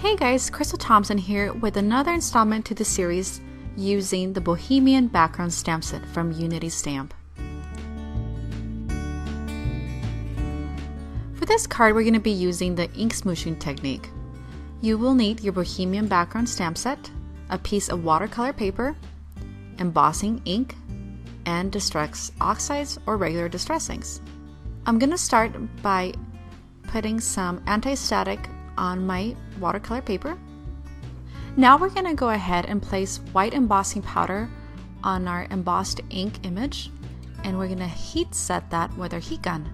Hey guys, Crystal Thompson here with another installment to the series using the Bohemian background stamp set from Unity Stamp. For this card, we're going to be using the ink smooshing technique. You will need your Bohemian background stamp set, a piece of watercolor paper, embossing ink, and distress oxides or regular distress inks. I'm going to start by putting some anti-static on my watercolor paper. Now we're going to go ahead and place white embossing powder on our embossed ink image, and we're going to heat set that with our heat gun.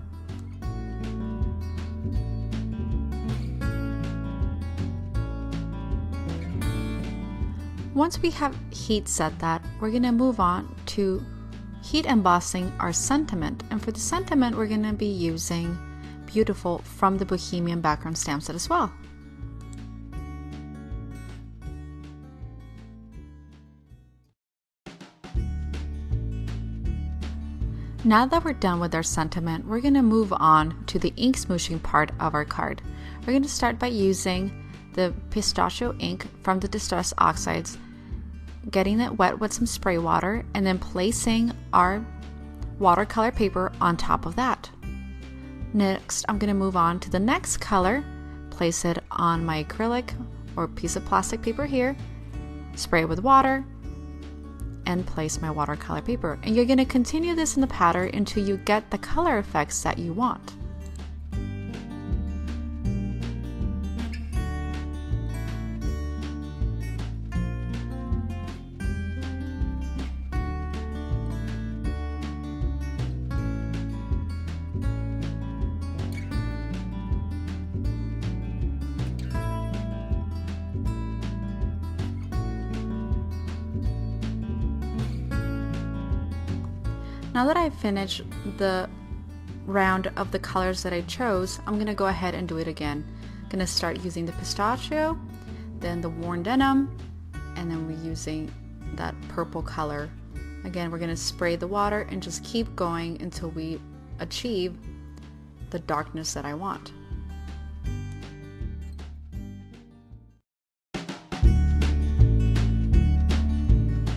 Once we have heat set that, we're going to move on to heat embossing our sentiment, and for the sentiment we're going to be using Beautiful from the Bohemian background stamp set as well. Now that we're done with our sentiment, we're going to move on to the ink smooshing part of our card. We're going to start by using the pistachio ink from the distress oxides, getting it wet with some spray water, and then placing our watercolor paper on top of that. Next, I'm going to move on to the next color, place it on my acrylic or piece of plastic paper here, spray it with water, and place my watercolor paper. And you're going to continue this in the pattern until you get the color effects that you want. Now that I've finished the round of the colors that I chose, I'm going to go ahead and do it again. I'm going to start using the pistachio, then the worn denim, and then we're using that purple color. Again, we're going to spray the water and just keep going until we achieve the darkness that I want.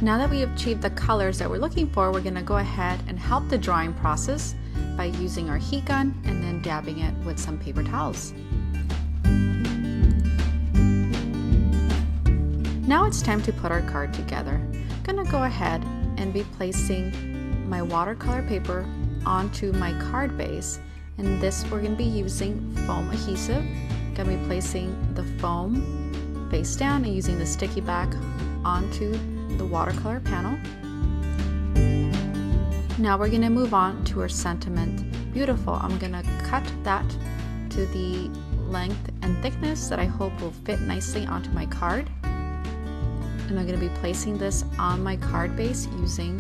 Now that we have achieved the colors that we're looking for, we're going to go ahead and help the drying process by using our heat gun and then dabbing it with some paper towels. Now it's time to put our card together. I'm going to go ahead and be placing my watercolor paper onto my card base, and this we're going to be using foam adhesive. I'm going to be placing the foam face down and using the sticky back onto the watercolor panel. Now we're going to move on to our sentiment Beautiful. I'm going to cut that to the length and thickness that I hope will fit nicely onto my card, and I'm going to be placing this on my card base using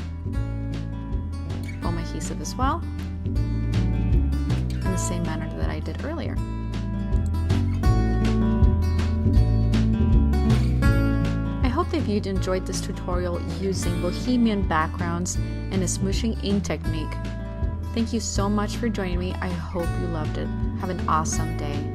foam adhesive as well, in the same manner that I did earlier. If you'd enjoyed this tutorial using Bohemian backgrounds and a smooshing ink technique. Thank you so much for joining me. I hope you loved it. Have an awesome day.